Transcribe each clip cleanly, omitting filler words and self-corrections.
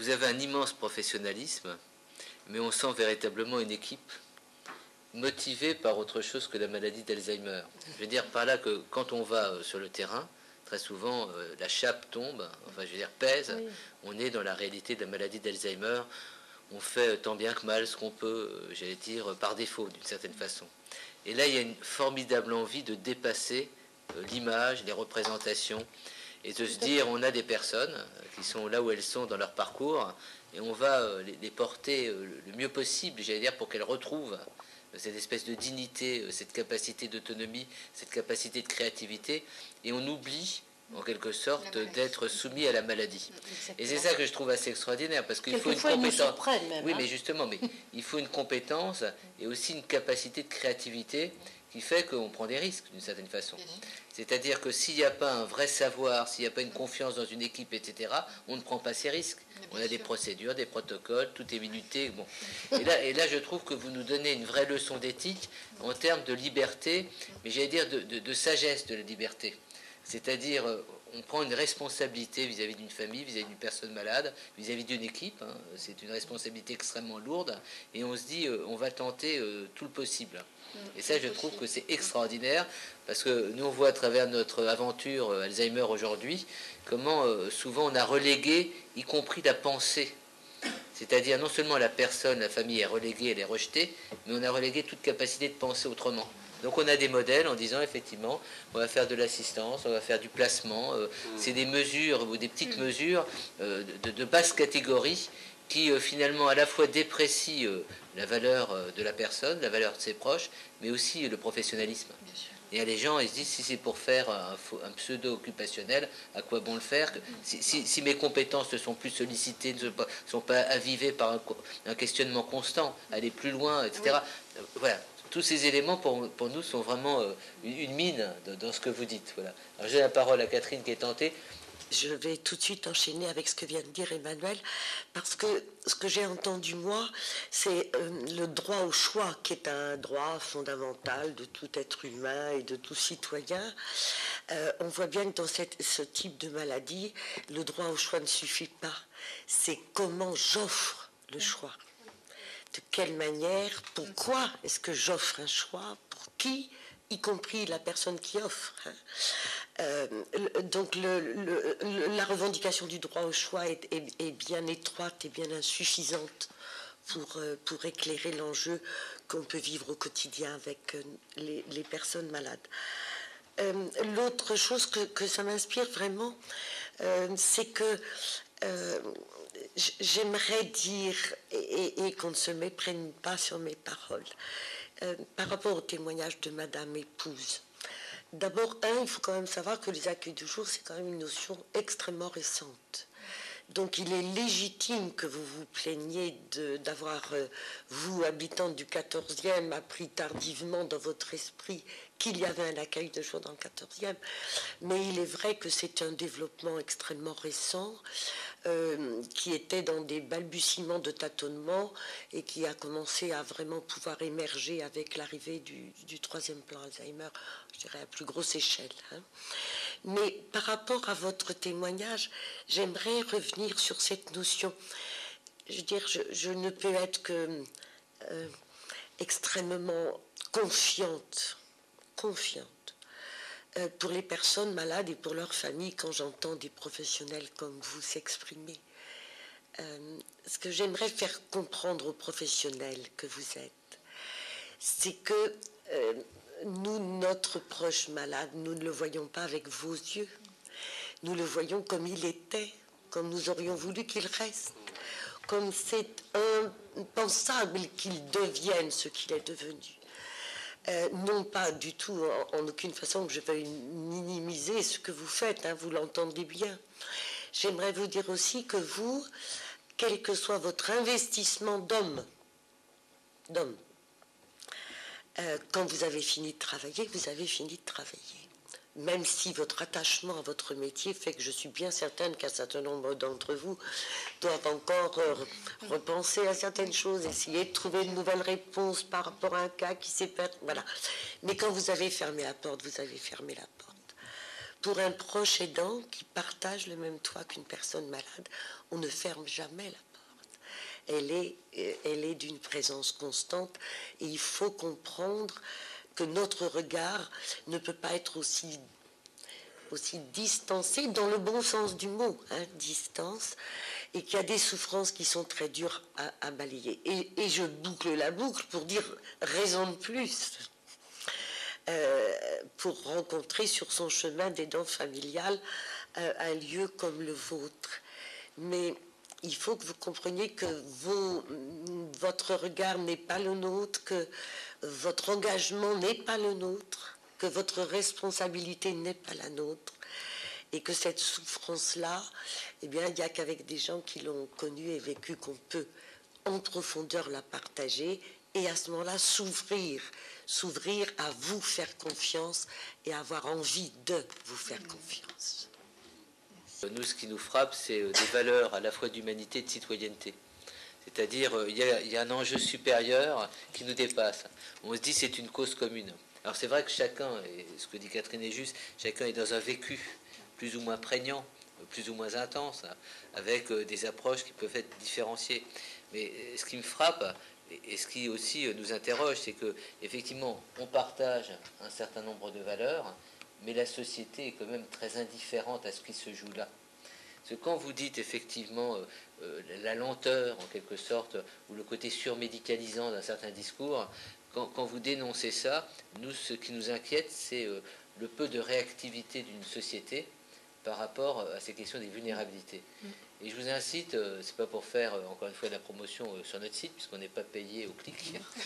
vous avez un immense professionnalisme, mais on sent véritablement une équipe motivée par autre chose que la maladie d'Alzheimer. Je veux dire par là que quand on va sur le terrain, très souvent la chape tombe, enfin je veux dire pèse, oui. On est dans la réalité de la maladie d'Alzheimer, on fait tant bien que mal ce qu'on peut, j'allais dire, par défaut d'une certaine façon. Et là il y a une formidable envie de dépasser l'image, les représentations, et de se dire on a des personnes qui sont là où elles sont dans leur parcours, et on va les porter le mieux possible, j'allais dire, pour qu'elles retrouvent cette espèce de dignité, cette capacité d'autonomie, cette capacité de créativité, et on oublie en quelque sorte d'être soumis à la maladie. Exactement. Et c'est ça que je trouve assez extraordinaire, parce qu'il faut une compétence. Même, oui, mais justement, mais il faut une compétence et aussi une capacité de créativité qui fait qu'on prend des risques d'une certaine façon. C'est-à-dire que s'il n'y a pas un vrai savoir, s'il n'y a pas une confiance dans une équipe, etc., on ne prend pas ces risques. On a des procédures, des protocoles, tout est minuté. Bon. Et là, je trouve que vous nous donnez une vraie leçon d'éthique en termes de liberté, mais j'allais dire de sagesse de la liberté. C'est-à-dire, on prend une responsabilité vis-à-vis d'une famille, vis-à-vis d'une personne malade, vis-à-vis d'une équipe. Hein. C'est une responsabilité extrêmement lourde. Et on se dit, on va tenter tout le possible. Et ça, je trouve que c'est extraordinaire, parce que nous, on voit à travers notre aventure Alzheimer aujourd'hui, comment souvent on a relégué, y compris la pensée. C'est-à-dire, non seulement la personne, la famille est reléguée, elle est rejetée, mais on a relégué toute capacité de penser autrement. Donc on a des modèles en disant effectivement on va faire de l'assistance, on va faire du placement, c'est des mesures ou des petites mesures de basse catégorie qui finalement à la fois déprécient la valeur de la personne, la valeur de ses proches, mais aussi le professionnalisme. Et les gens ils se disent si c'est pour faire un pseudo-occupationnel, à quoi bon le faire? Si mes compétences ne sont plus sollicitées, ne sont pas avivées par un questionnement constant, aller plus loin, etc. Voilà. Tous ces éléments, pour nous, sont vraiment une mine dans ce que vous dites. Voilà. Alors, j'ai la parole à Catherine qui est tentée. Je vais tout de suite enchaîner avec ce que vient de dire Emmanuel, parce que ce que j'ai entendu, moi, c'est le droit au choix, qui est un droit fondamental de tout être humain et de tout citoyen. On voit bien que dans ce type de maladie, le droit au choix ne suffit pas. C'est comment j'offre le choix. De quelle manière, pourquoi est-ce que j'offre un choix, pour qui, y compris la personne qui offre. Donc la revendication du droit au choix est bien étroite et bien insuffisante pour éclairer l'enjeu qu'on peut vivre au quotidien avec les personnes malades. L'autre chose que ça m'inspire vraiment, c'est que j'aimerais dire, et qu'on ne se méprenne pas sur mes paroles, par rapport au témoignage de Madame Épouse. D'abord, il faut quand même savoir que les accueils de jour, c'est quand même une notion extrêmement récente. Donc il est légitime que vous vous plaigniez d'avoir, vous, habitante du 14e, appris tardivement dans votre esprit qu'il y avait un accueil de jour dans le 14e. Mais il est vrai que c'est un développement extrêmement récent, qui était dans des balbutiements de tâtonnement et qui a commencé à vraiment pouvoir émerger avec l'arrivée du troisième plan Alzheimer, je dirais à plus grosse échelle. Hein. Mais par rapport à votre témoignage, j'aimerais revenir sur cette notion. Je veux dire, je ne peux être que extrêmement confiante pour les personnes malades et pour leurs familles quand j'entends des professionnels comme vous s'exprimer. Ce que j'aimerais faire comprendre aux professionnels que vous êtes, c'est que nous, notre proche malade, nous ne le voyons pas avec vos yeux. Nous le voyons comme il était, comme nous aurions voulu qu'il reste, comme c'est impensable qu'il devienne ce qu'il est devenu. Non pas du tout, en aucune façon que je veuille minimiser ce que vous faites, hein, vous l'entendez bien. J'aimerais vous dire aussi que vous, quel que soit votre investissement d'homme, quand vous avez fini de travailler, vous avez fini de travailler. Même si votre attachement à votre métier fait que je suis bien certaine qu'un certain nombre d'entre vous doivent encore repenser à certaines choses, essayer de trouver de nouvelles réponses par rapport à un cas qui s'est perdu. Voilà. Mais quand vous avez fermé la porte, vous avez fermé la porte. pour un proche aidant qui partage le même toit qu'une personne malade, on ne ferme jamais la porte. Elle est d'une présence constante et il faut comprendre que notre regard ne peut pas être aussi distancé dans le bon sens du mot, hein, distance, et qu'il y a des souffrances qui sont très dures à balayer. Et je boucle la boucle pour dire raison de plus pour rencontrer sur son chemin d'aidant familial un lieu comme le vôtre. Mais il faut que vous compreniez que votre regard n'est pas le nôtre, que votre engagement n'est pas le nôtre, que votre responsabilité n'est pas la nôtre, et que cette souffrance-là, eh bien, il n'y a qu'avec des gens qui l'ont connue et vécue qu'on peut en profondeur la partager, et à ce moment-là s'ouvrir à vous faire confiance et avoir envie de vous faire confiance. Nous, ce qui nous frappe, c'est des valeurs à la fois d'humanité et de citoyenneté. C'est-à-dire, il y a un enjeu supérieur qui nous dépasse. On se dit c'est une cause commune. Alors c'est vrai que chacun, et ce que dit Catherine est juste, chacun est dans un vécu plus ou moins prégnant, plus ou moins intense, avec des approches qui peuvent être différenciées. Mais ce qui me frappe, et ce qui aussi nous interroge, c'est que effectivement, on partage un certain nombre de valeurs, mais la société est quand même très indifférente à ce qui se joue là. Parce que quand vous dites effectivement la lenteur, en quelque sorte, ou le côté surmédicalisant d'un certain discours, quand vous dénoncez ça, nous, ce qui nous inquiète, c'est le peu de réactivité d'une société par rapport à ces questions des vulnérabilités. Et je vous incite, c'est pas pour faire encore une fois de la promotion sur notre site, puisqu'on n'est pas payé au clic,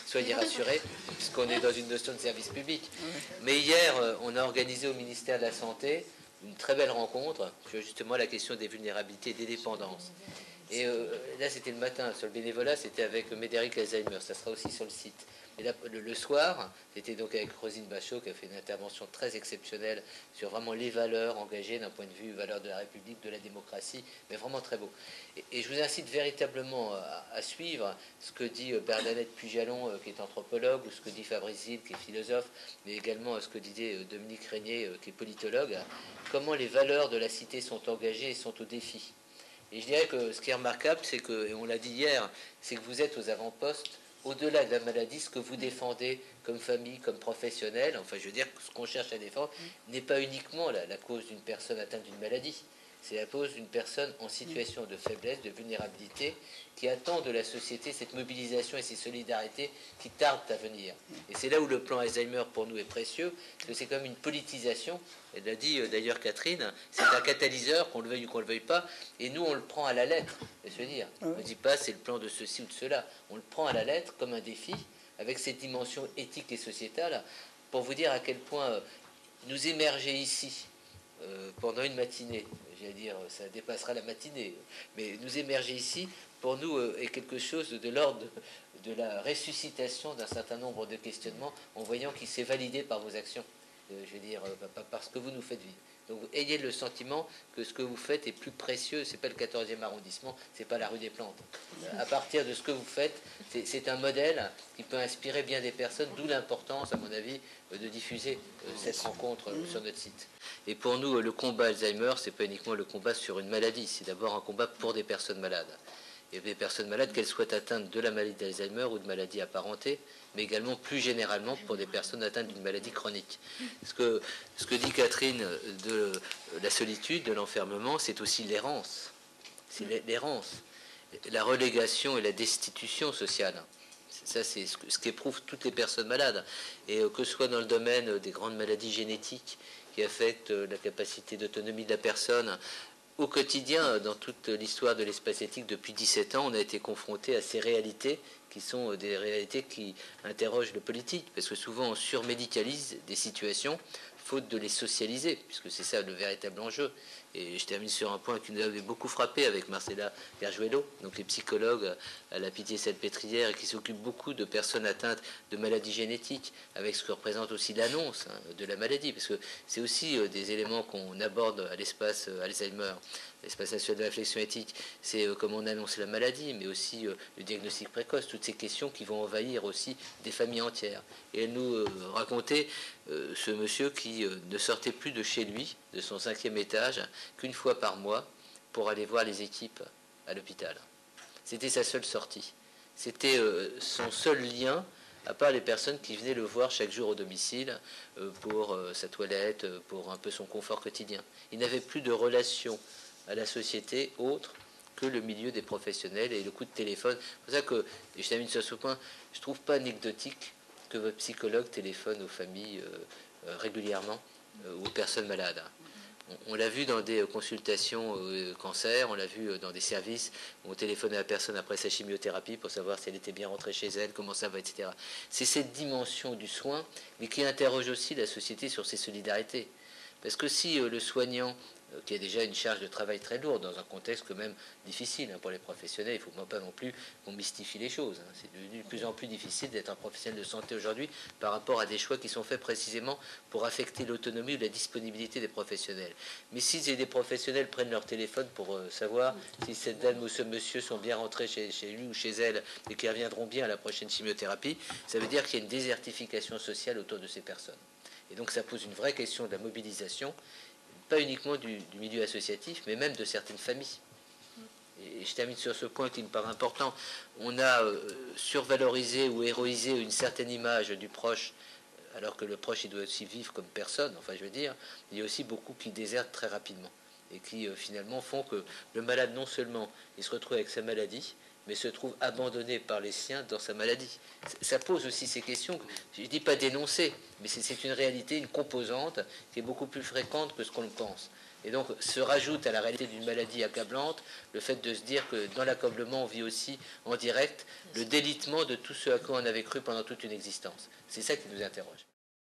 soyez rassurés, puisqu'on est dans une notion de service public. Mais hier, on a organisé au ministère de la Santé une très belle rencontre sur justement la question des vulnérabilités et des dépendances. Et là, c'était le matin, sur le bénévolat, c'était avec Médéric Alzheimer, ça sera aussi sur le site. Et là, le soir, c'était donc avec Rosine Bachot qui a fait une intervention très exceptionnelle sur vraiment les valeurs engagées d'un point de vue valeurs de la République, de la démocratie, mais vraiment très beau. Et je vous incite véritablement à suivre ce que dit Bernadette Pujalon, qui est anthropologue, ou ce que dit Fabrice Hill, qui est philosophe, mais également ce que disait Dominique Régnier, qui est politologue, comment les valeurs de la cité sont engagées et sont au défi. Et je dirais que ce qui est remarquable, c'est que, et on l'a dit hier, c'est que vous êtes aux avant-postes, au-delà de la maladie, ce que vous défendez comme famille, comme professionnel, enfin je veux dire, ce qu'on cherche à défendre, n'est pas uniquement la cause d'une personne atteinte d'une maladie, c'est la cause d'une personne en situation de faiblesse, de vulnérabilité, qui attend de la société cette mobilisation et ces solidarités qui tardent à venir. Et c'est là où le plan Alzheimer pour nous est précieux, parce que c'est comme une politisation, elle l'a dit d'ailleurs Catherine, c'est un catalyseur, qu'on le veuille ou qu'on ne le veuille pas, et nous on le prend à la lettre, je veux dire. On ne dit pas c'est le plan de ceci ou de cela, on le prend à la lettre comme un défi, avec cette dimension éthique et sociétale, pour vous dire à quel point nous émerger ici, pendant une matinée, j'allais dire, ça dépassera la matinée, mais nous émerger ici, pour nous, est quelque chose de l'ordre de la ressuscitation d'un certain nombre de questionnements, en voyant qu'il s'est validé par vos actions, je veux dire, parce que vous nous faites vivre. Donc ayez le sentiment que ce que vous faites est plus précieux, c'est pas le 14e arrondissement, c'est pas la rue des Plantes. À partir de ce que vous faites, c'est un modèle qui peut inspirer bien des personnes, d'où l'importance, à mon avis, de diffuser cette rencontre sur notre site. Et pour nous, le combat Alzheimer, c'est pas uniquement le combat sur une maladie, c'est d'abord un combat pour des personnes malades. Et des personnes malades, qu'elles soient atteintes de la maladie d'Alzheimer ou de maladies apparentées, mais également plus généralement pour des personnes atteintes d'une maladie chronique. Ce que dit Catherine de la solitude, de l'enfermement, c'est aussi l'errance. C'est l'errance, la relégation et la destitution sociale. Ça, c'est ce qu'éprouvent toutes les personnes malades. Et que ce soit dans le domaine des grandes maladies génétiques qui affectent la capacité d'autonomie de la personne, au quotidien, dans toute l'histoire de l'espace éthique depuis 17 ans, on a été confronté à ces réalités qui sont des réalités qui interrogent le politique, parce que souvent on surmédicalise des situations faute de les socialiser, puisque c'est ça le véritable enjeu. Et je termine sur un point qui nous avait beaucoup frappé avec Marcella Garjuelo, donc les psychologues à la Pitié-Salpêtrière, et qui s'occupent beaucoup de personnes atteintes de maladies génétiques, avec ce que représente aussi l'annonce de la maladie, parce que c'est aussi des éléments qu'on aborde à l'espace Alzheimer. l'espace national de la réflexion éthique, c'est comment on annonce la maladie, mais aussi le diagnostic précoce, toutes ces questions qui vont envahir aussi des familles entières. Et elle nous racontait ce monsieur qui ne sortait plus de chez lui, de son 5e étage, qu'une fois par mois pour aller voir les équipes à l'hôpital. C'était sa seule sortie. C'était son seul lien, à part les personnes qui venaient le voir chaque jour au domicile pour sa toilette, pour un peu son confort quotidien. Il n'avait plus de relation à la société autre que le milieu des professionnels et le coup de téléphone. C'est pour ça que, et je termine sur ce point, je ne trouve pas anecdotique que votre psychologue téléphone aux familles régulièrement ou aux personnes malades. On l'a vu dans des consultations cancer, on l'a vu dans des services où on téléphonait à la personne après sa chimiothérapie pour savoir si elle était bien rentrée chez elle, comment ça va, etc. C'est cette dimension du soin, mais qui interroge aussi la société sur ses solidarités. Parce que si le soignant, qui a déjà une charge de travail très lourde dans un contexte quand même difficile pour les professionnels, il ne faut pas non plus qu'on mystifie les choses. C'est devenu de plus en plus difficile d'être un professionnel de santé aujourd'hui par rapport à des choix qui sont faits précisément pour affecter l'autonomie ou la disponibilité des professionnels. Mais si des professionnels prennent leur téléphone pour savoir si cette dame ou ce monsieur sont bien rentrés chez lui ou chez elle et qu'ils reviendront bien à la prochaine chimiothérapie, ça veut dire qu'il y a une désertification sociale autour de ces personnes. Et donc ça pose une vraie question de la mobilisation, pas uniquement du milieu associatif, mais même de certaines familles. Et je termine sur ce point qui me paraît important. On a survalorisé ou héroïsé une certaine image du proche, alors que le proche, il doit aussi vivre comme personne. Enfin, je veux dire, il y a aussi beaucoup qui désertent très rapidement et qui finalement font que le malade, non seulement il se retrouve avec sa maladie, mais se trouve abandonné par les siens dans sa maladie. Ça pose aussi ces questions, je ne dis pas dénoncer, mais c'est une réalité, une composante qui est beaucoup plus fréquente que ce qu'on le pense. Et donc se rajoute à la réalité d'une maladie accablante le fait de se dire que dans l'accablement, on vit aussi en direct le délitement de tout ce à quoi on avait cru pendant toute une existence. C'est ça qui nous interroge.